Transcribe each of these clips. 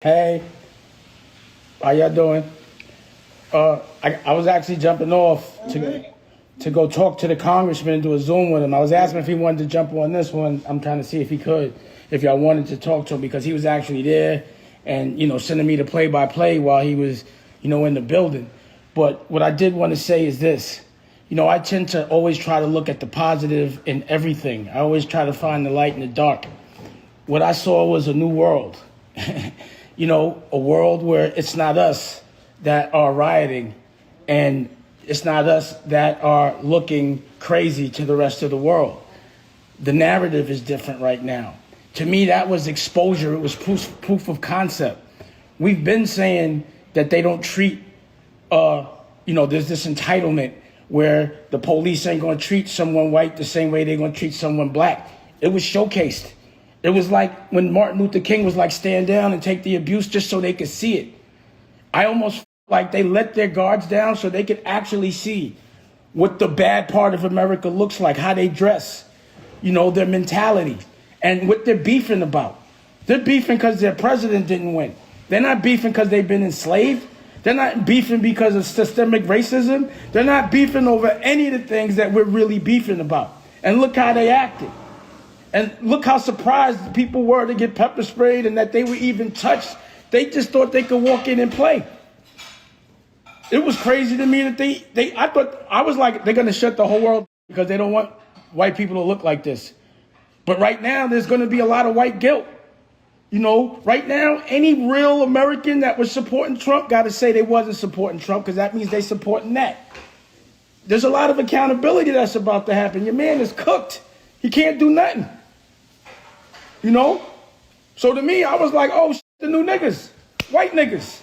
Hey, how y'all doing? I was actually jumping off to go talk to the congressman and do a Zoom with him. I was asking if he wanted to jump on this one. I'm trying to see if he could, if y'all wanted to talk to him, because he was actually there and, sending me the play-by-play while he was, in the building. But what I did want to say is this. I tend to always try to look at the positive in everything. I always try to find the light in the dark. What I saw was a new world. A world where it's not us that are rioting and it's not us that are looking crazy to the rest of the world. The narrative is different right now. To me, that was exposure. It was proof of concept. We've been saying that they don't treat, there's this entitlement where the police ain't going to treat someone white the same way they're going to treat someone black. It was showcased. It was like when Martin Luther King was like, stand down and take the abuse just so they could see it. I almost felt like they let their guards down so they could actually see what the bad part of America looks like, how they dress, their mentality, and what they're beefing about. They're beefing because their president didn't win. They're not beefing because they've been enslaved. They're not beefing because of systemic racism. They're not beefing over any of the things that we're really beefing about. And look how they acted. And look how surprised people were to get pepper sprayed and that they were even touched. They just thought they could walk in and play. It was crazy to me that I was like, they're going to shut the whole world because they don't want white people to look like this. But right now, there's going to be a lot of white guilt. Right now, any real American that was supporting Trump got to say they wasn't supporting Trump because that means they supporting that. There's a lot of accountability that's about to happen. Your man is cooked. He can't do nothing. So to me, I was like, oh, the new niggas, white niggas.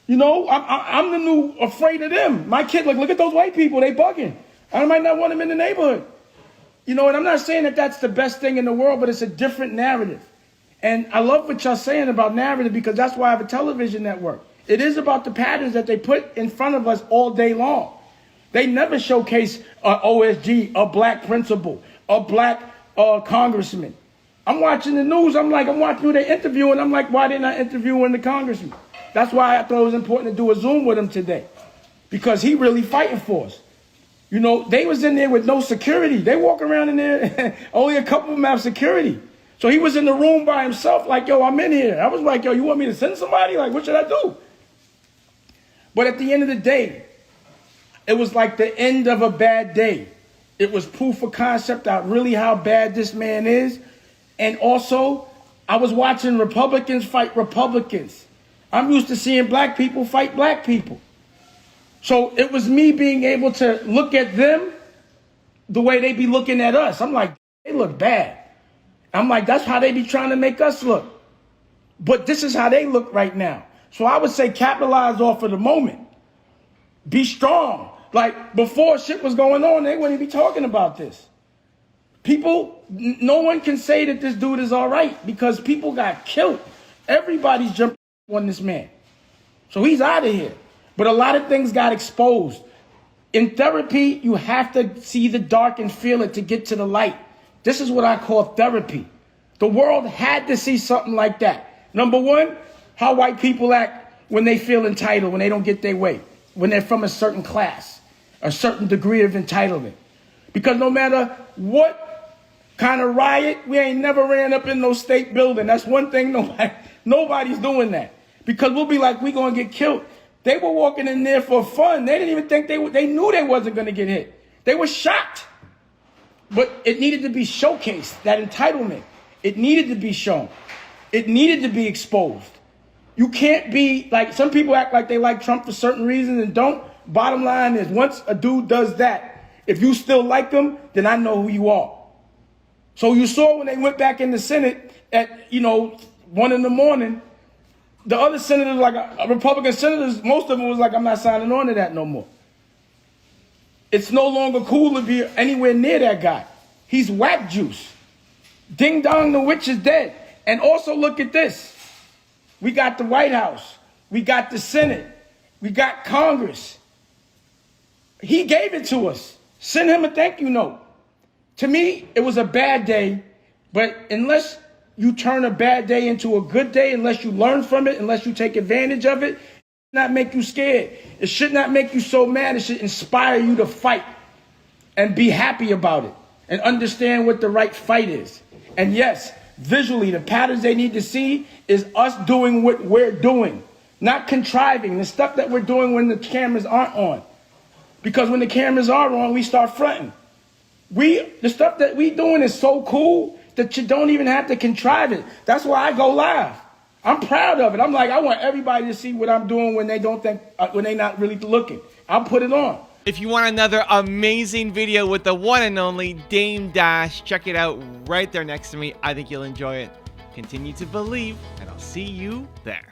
I'm the new afraid of them. My kid, look at those white people, they bugging. I might not want them in the neighborhood. And I'm not saying that that's the best thing in the world, but it's a different narrative. And I love what y'all saying about narrative because that's why I have a television network. It is about the patterns that they put in front of us all day long. They never showcase an OSG, a black principal, a black congressman. I'm watching the news. I'm watching who they interviewing. I'm like, why didn't I interview the congressman? That's why I thought it was important to do a Zoom with him today, because he really fighting for us. They was in there with no security. They walk around in there, only a couple of them have security. So he was in the room by himself like, yo, I'm in here. I was like, yo, you want me to send somebody? Like, what should I do? But at the end of the day, it was like the end of a bad day. It was proof of concept out really how bad this man is. And also, I was watching Republicans fight Republicans. I'm used to seeing black people fight black people. So it was me being able to look at them the way they be looking at us. I'm like, they look bad. I'm like, that's how they be trying to make us look. But this is how they look right now. So I would say capitalize off of the moment. Be strong. Like before shit was going on, they wouldn't be talking about this. People, no one can say that this dude is all right because people got killed. Everybody's jumping on this man. So he's out of here. But a lot of things got exposed. In therapy, you have to see the dark and feel it to get to the light. This is what I call therapy. The world had to see something like that. Number one, how white people act when they feel entitled, when they don't get their way, when they're from a certain class, a certain degree of entitlement. Because no matter what kind of riot, we ain't never ran up in no state building. That's one thing nobody's doing that. Because we'll be like, we gonna get killed. They were walking in there for fun. They didn't even think they knew they wasn't gonna get hit. They were shocked. But it needed to be showcased, that entitlement. It needed to be shown. It needed to be exposed. You can't be like, some people act like they like Trump for certain reasons and don't. Bottom line is, once a dude does that, if you still like him, then I know who you are. So you saw when they went back in the Senate at, 1 a.m, the other senators, like Republican senators, most of them was like, I'm not signing on to that no more. It's no longer cool to be anywhere near that guy. He's whack juice. Ding dong, the witch is dead. And also look at this. We got the White House. We got the Senate. We got Congress. He gave it to us. Send him a thank you note. To me, it was a bad day, but unless you turn a bad day into a good day unless you learn from it, unless you take advantage of it. It should not make you scared. It should not make you so mad. It should inspire you to fight and be happy about it and understand what the right fight is. And yes, visually, the patterns they need to see is us doing what we're doing, not contriving the stuff that we're doing when the cameras aren't on. Because when the cameras are on, we start fronting. The stuff that we doing is so cool that you don't even have to contrive it. That's why I go live. I'm proud of it. I'm like, I want everybody to see what I'm doing when they don't think, when they not really looking. I'll put it on. If you want another amazing video with the one and only Dame Dash, check it out right there next to me. I think you'll enjoy it. Continue to believe, and I'll see you there.